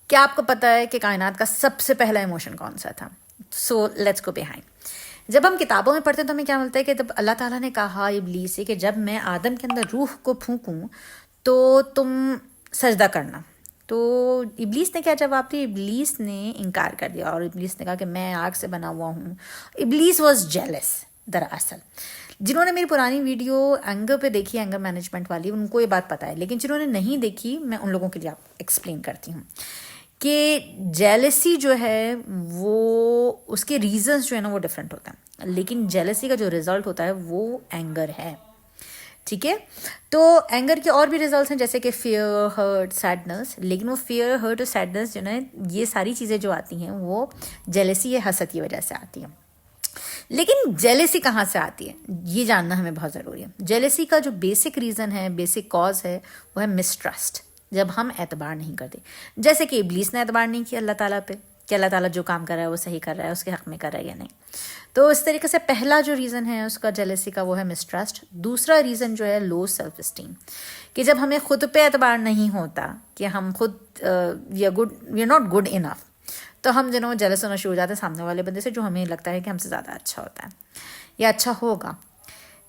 क्या आपको पता है कि कायनात का सबसे पहला इमोशन कौन सा था? So let's go behind. जब हम किताबों में पढ़ते हैं तो हमें क्या मिलता है कि जब अल्लाह ताला ने कहा इब्लीस से कि जब मैं आदम के अंदर रूह को फूंकूं तो तुम सजदा करना, तो इब्लीस ने क्या जवाब दिया? इब्लीस ने इनकार कर दिया और इब्लीस ने कहा कि मैं आग से बना हुआ हूँ। इब्लीस वॉज जेलस। दरअसल जिन्होंने मेरी पुरानी वीडियो एंगर पे देखी, एंगर मैनेजमेंट वाली, उनको ये बात पता है, लेकिन जिन्होंने नहीं देखी मैं उन लोगों के लिए आप एक्सप्लेन करती हूँ कि जेलसी जो है वो उसके रीजंस जो है ना वो डिफरेंट होता है, लेकिन जेलसी का जो रिजल्ट होता है वो एंगर है। ठीक है, तो एंगर के और भी रिजल्ट्स हैं जैसे कि फियर, हर्ट, सैडनेस, लेकिन वो फियर, हर्ट और सैडनेस जो ना, ये सारी चीज़ें जो आती हैं वो जेलसी या हसद की वजह से आती हैं। लेकिन जेलेसी कहाँ से आती है ये जानना हमें बहुत ज़रूरी है। जेलेसी का जो बेसिक रीज़न है, बेसिक कॉज है, वो है मिसट्रस्ट। जब हम एतबार नहीं करते, जैसे कि इब्लीस ने एतबार नहीं किया अल्लाह ताला पे कि अल्लाह ताला जो काम कर रहा है वो सही कर रहा है, उसके हक़ में कर रहा है या नहीं। तो इस तरीके से पहला जो रीज़न है उसका जेलेसी का वो है मिसट्रस्ट। दूसरा रीज़न जो है लो सेल्फ इस्टीम, कि जब हमें खुद पे एतबार नहीं होता कि हम खुद we are not good enough, तो हम जो जेलस होना शुरू हो जाते हैं सामने वाले बंदे से जो हमें लगता है कि हमसे ज़्यादा अच्छा होता है या अच्छा होगा।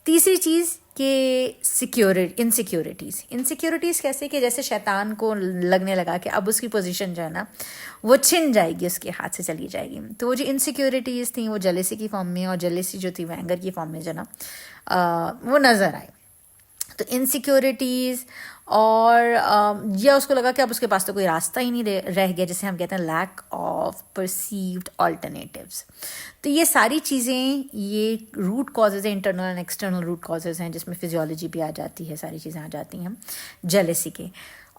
तीसरी चीज़ कि इनसिक्योरिटीज़ कैसे कि जैसे शैतान को लगने लगा कि अब उसकी पोजीशन जो है ना वो छिन जाएगी, उसके हाथ से चली जाएगी। तो वो जो इनसिक्योरिटीज़ थी वो जेलेसी की फॉर्म में, और जेलेसी जो थी वो एंगर की फॉर्म में जो ना वो नज़र आई। तो इनसिक्योरिटीज़ और या उसको लगा कि अब उसके पास तो कोई रास्ता ही नहीं रह गया, जैसे हम कहते हैं लैक ऑफ परसीव्ड ऑल्टरनेटिव्स। तो ये सारी चीज़ें, ये रूट कॉजेज़ हैं, internal and external root causes हैं, जिसमें फिजियोलॉजी भी आ जाती है, सारी चीज़ें आ जाती हैं जेलेसी के।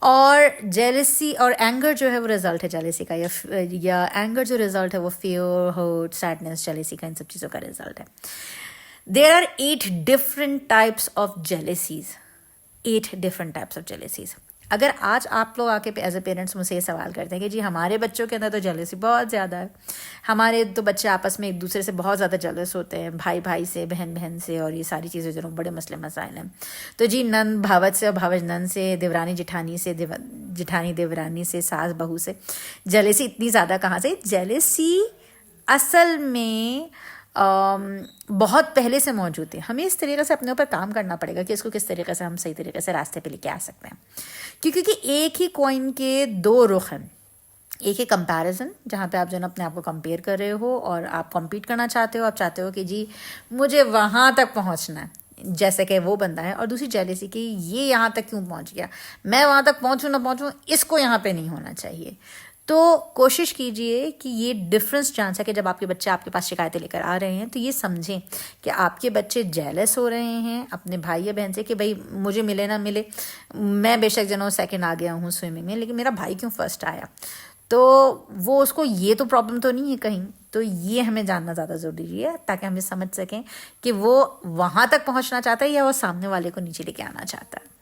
और जेलेसी और एंगर जो है वो रिजल्ट है जेलेसी का, या एंगर जो रिजल्ट है वो फियर, हर्ट, सैडनेस, जेलेसी का, इन सब चीज़ों का रिजल्ट है। There are 8 different types of jealousies. 8 different types of jealousies. अगर आज आप लोग आके एज ए पेरेंट्स मुझसे ये सवाल करते हैं कि जी हमारे बच्चों के अंदर तो जेलसी बहुत ज़्यादा है, हमारे तो बच्चे आपस में एक दूसरे से बहुत ज़्यादा जेलस होते हैं, भाई भाई से, बहन बहन से, और ये सारी चीज़ें जो बड़े मसले मसाइल हैं। तो जी नंद भावत से और भावज नंद से, देवरानी जिठानी से, जिठानी देवरानी से, सास बहू से जेलसी इतनी ज़्यादा कहाँ से? जेलसी असल में बहुत पहले से मौजूद है। हमें इस तरीके से अपने ऊपर काम करना पड़ेगा कि इसको किस तरीके से हम सही तरीके से रास्ते पे लेके आ सकते हैं, क्योंकि एक ही कॉइन के दो रुख हैं। एक है कंपैरिजन, जहाँ पे आप जो है अपने आप को कंपेयर कर रहे हो और आप कम्पीट करना चाहते हो, आप चाहते हो कि जी मुझे वहाँ तक पहुँचना है जैसे कि वो बंदा है, और दूसरी जेलेसी कि ये यहाँ तक क्यों पहुँच गया, मैं वहाँ तक पहुँचूँ ना पहुँचूँ, इसको यहाँ पे नहीं होना चाहिए। तो कोशिश कीजिए कि ये डिफरेंस जान सके। जब आपके बच्चे आपके पास शिकायतें लेकर आ रहे हैं तो ये समझें कि आपके बच्चे जेलस हो रहे हैं अपने भाई या बहन से कि भाई मुझे मिले ना मिले, मैं बेशक जनो सेकंड आ गया हूँ स्विमिंग में, लेकिन मेरा भाई क्यों फर्स्ट आया, तो वो उसको ये तो प्रॉब्लम तो नहीं है कहीं। तो ये हमें जानना ज़्यादा ज़रूरी है ताकि हम ये समझ सकें कि वो वहाँ तक पहुँचना चाहता है या वो सामने वाले को नीचे लेके आना चाहता है।